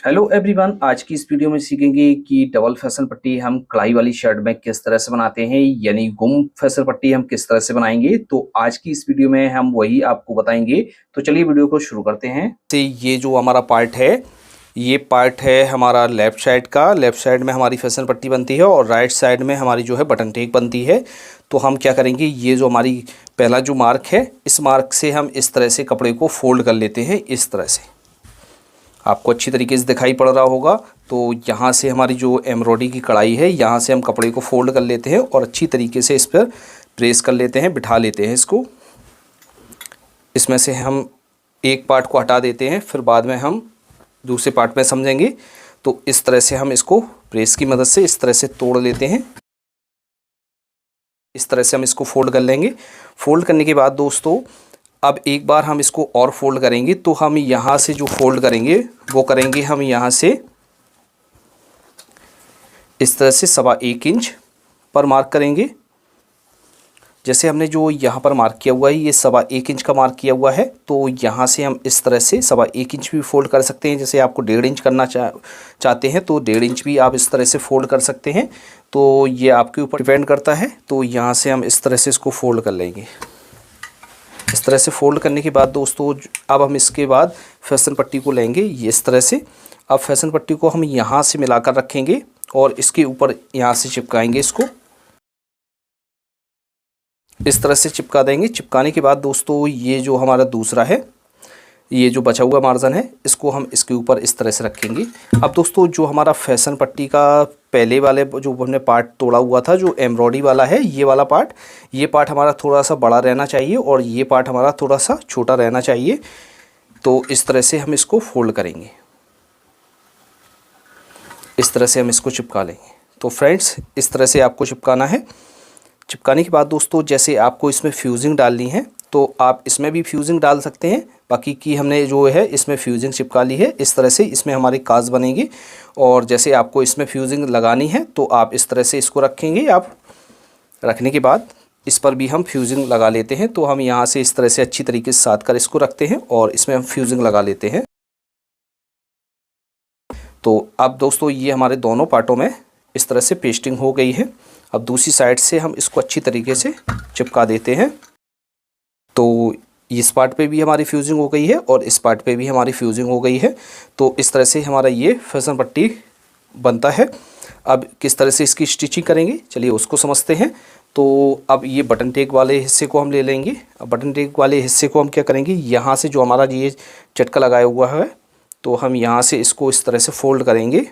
Hello everyone, आज की इस वीडियो में सीखेंगे कि डबल फैसल पट्टी हम कढ़ाई वाली शर्ट में किस तरह से बनाते हैं, यानी गुम फैसल पट्टी हम किस तरह से बनाएंगे। तो आज की इस वीडियो में हम वही आपको बताएंगे। तो चलिए वीडियो को शुरू करते हैं। तो ये जो हमारा पार्ट है, ये पार्ट है हमारा लेफ्ट साइड का। लेफ्ट साइड में हमारी फैसल पट्टी बनती है और राइट साइड में हमारी जो है बटन टेक बनती है। तो हम क्या करेंगे, ये जो हमारी पहला जो मार्क है, इस मार्क से हम इस तरह से कपड़े को फोल्ड कर लेते हैं। इस तरह से आपको अच्छी तरीके से दिखाई पड़ रहा होगा। तो यहाँ से हमारी जो एम्ब्रॉयडरी की कढ़ाई है, यहाँ से हम कपड़े को फोल्ड कर लेते हैं और अच्छी तरीके से इस पर प्रेस कर लेते हैं, बिठा लेते हैं इसको। इसमें से हम एक पार्ट को हटा देते हैं, फिर बाद में हम दूसरे पार्ट में समझेंगे। तो इस तरह से हम इसको प्रेस की मदद से इस तरह से तोड़ लेते हैं। इस तरह से हम इसको फोल्ड कर लेंगे। फोल्ड करने के बाद दोस्तों, अब एक बार हम इसको और फोल्ड करेंगे। तो हम यहाँ से जो फोल्ड करेंगे वो करेंगे हम यहाँ से इस तरह से 1.25 इंच पर मार्क करेंगे। जैसे हमने जो यहाँ पर मार्क किया हुआ है, ये 1.25 इंच का मार्क किया हुआ है। तो यहाँ से हम इस तरह से 1.25 इंच भी फोल्ड कर सकते हैं। जैसे आपको 1.5 इंच करना चाहते हैं तो 1.5 इंच भी आप इस तरह से फोल्ड कर सकते हैं। तो ये आपके ऊपर डिपेंड करता है। तो यहाँ से हम इस तरह से इसको फोल्ड कर लेंगे। इस तरह से फोल्ड करने के बाद दोस्तों, अब हम इसके बाद फैसल पट्टी को लेंगे ये इस तरह से। अब फैसल पट्टी को हम यहाँ से मिलाकर रखेंगे और इसके ऊपर यहाँ से चिपकाएंगे इसको। इस तरह से चिपका देंगे। चिपकाने के बाद दोस्तों, ये जो हमारा दूसरा है, ये जो बचा हुआ मार्जिन है, इसको हम इसके ऊपर इस तरह से रखेंगे। अब दोस्तों, जो हमारा फैसल पट्टी का पहले वाले जो हमने पार्ट तोड़ा हुआ था, जो एम्ब्रॉयडरी वाला है, ये पार्ट हमारा थोड़ा सा बड़ा रहना चाहिए और ये पार्ट हमारा थोड़ा सा छोटा रहना चाहिए। तो इस तरह से हम इसको फोल्ड करेंगे। इस तरह से हम इसको चिपका लेंगे। तो फ्रेंड्स, इस तरह से आपको चिपकाना है। चिपकाने के बाद दोस्तों, जैसे आपको इसमें फ्यूजिंग डालनी है तो आप इसमें भी फ्यूजिंग डाल सकते हैं। बाकी की हमने जो है इसमें फ्यूजिंग चिपका ली है। इस तरह से इसमें हमारी काज बनेगी। और जैसे आपको इसमें फ्यूजिंग लगानी है तो आप इस तरह से इसको रखेंगे। आप रखने के बाद इस पर भी हम फ्यूजिंग लगा लेते हैं। तो हम यहाँ से इस तरह से अच्छी तरीके से साथ कर इसको रखते हैं और इसमें हम फ्यूजिंग लगा लेते हैं। तो अब दोस्तों, ये हमारे दोनों पार्टों में इस तरह से पेस्टिंग हो गई है। अब दूसरी साइड से हम इसको अच्छी तरीके से चिपका देते हैं। तो इस पार्ट पे भी हमारी फ्यूजिंग हो गई है और इस पार्ट पे भी हमारी फ्यूजिंग हो गई है। तो इस तरह से हमारा ये फैसल पट्टी बनता है। अब किस तरह से इसकी स्टिचिंग करेंगे, चलिए उसको समझते हैं। तो अब ये बटन टेक वाले हिस्से को हम ले लेंगे। अब बटन टेक वाले हिस्से को हम क्या करेंगे, यहाँ से जो हमारा ये चटका लगाया हुआ है, तो हम यहाँ से इसको इस तरह से फोल्ड करेंगे।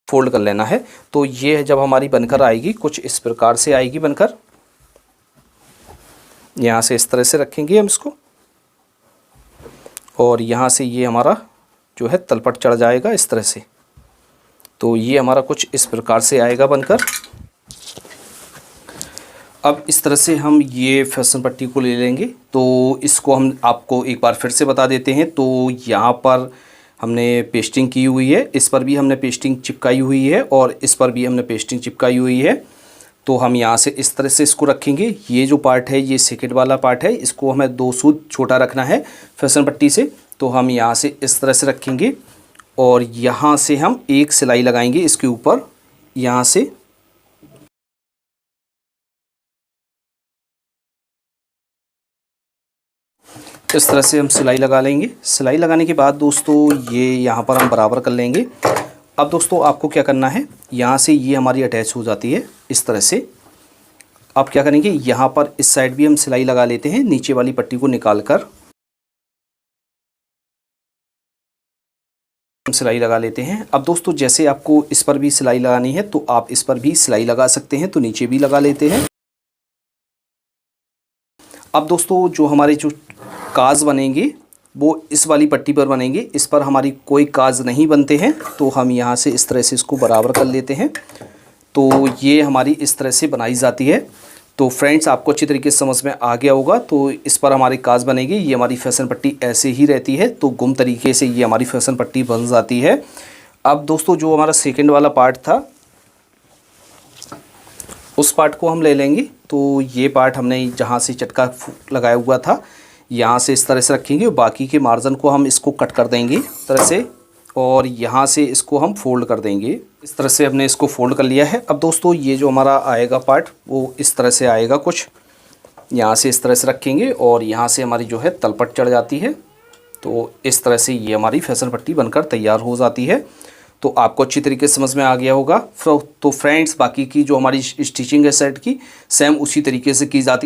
फोल्ड कर लेना है। तो ये जब हमारी बनकर आएगी, कुछ इस प्रकार से आएगी बनकर। यहाँ से इस तरह से रखेंगे हम इसको और यहाँ से ये हमारा जो है तलपट चढ़ जाएगा इस तरह से। तो ये हमारा कुछ इस प्रकार से आएगा बनकर। अब इस तरह से हम ये फैसल पट्टी को ले लेंगे। तो इसको हम आपको एक बार फिर से बता देते हैं। तो यहाँ पर हमने पेस्टिंग की हुई है, इस पर भी हमने पेस्टिंग चिपकाई हुई है और इस पर भी हमने पेस्टिंग चिपकाई हुई है। तो हम यहाँ से इस तरह से इसको रखेंगे। ये जो पार्ट है, ये सेकेंड वाला पार्ट है, इसको हमें 2 सूत छोटा रखना है फैसल पट्टी से। तो हम यहाँ से इस तरह से रखेंगे और यहाँ से हम एक सिलाई लगाएंगे इसके ऊपर। यहाँ से इस तरह से हम सिलाई लगा लेंगे। सिलाई लगाने के बाद दोस्तों, ये यहाँ पर हम बराबर कर लेंगे। अब दोस्तों, आपको क्या करना है, यहाँ से ये हमारी अटैच हो जाती है इस तरह से। अब क्या करेंगे, यहाँ पर इस साइड भी हम सिलाई लगा लेते हैं, नीचे वाली पट्टी को निकाल कर हम सिलाई लगा लेते हैं। अब दोस्तों, जैसे आपको इस पर भी सिलाई लगानी है तो आप इस पर भी सिलाई लगा सकते हैं। तो नीचे भी लगा लेते हैं। अब दोस्तों, जो हमारे जो काज बनेंगे वो इस वाली पट्टी पर बनेंगे। इस पर हमारी कोई काज नहीं बनते हैं। तो हम यहाँ से इस तरह से इसको बराबर कर लेते हैं। तो ये हमारी इस तरह से बनाई जाती है। तो फ्रेंड्स, आपको अच्छी तरीके से समझ में आ गया होगा। तो इस पर हमारी काज बनेगी। ये हमारी फैसल पट्टी ऐसे ही रहती है। तो गुम तरीके से ये हमारी फैसल पट्टी बन जाती है। अब दोस्तों, जो हमारा सेकेंड वाला पार्ट था, उस पार्ट को हम ले लेंगे। तो ये पार्ट हमने जहाँ से चटका लगाया हुआ था, यहाँ से इस तरह से रखेंगे, बाकी के मार्जिन को हम इसको कट कर देंगे इस तरह से, और यहाँ से इसको हम फोल्ड कर देंगे। इस तरह से हमने इसको फोल्ड कर लिया है। अब दोस्तों ये जो हमारा आएगा पार्ट वो इस तरह से आएगा कुछ, यहाँ से इस तरह से रखेंगे और यहाँ से हमारी जो है तलपट चढ़ जाती है। तो इस तरह से ये हमारी फिसल पट्टी बनकर तैयार हो जाती है। तो आपको अच्छी तरीके से समझ में आ गया होगा। तो फ्रेंड्स बाकी की जो हमारी स्टिचिंग है शर्ट की सेम उसी तरीके से की जाती है।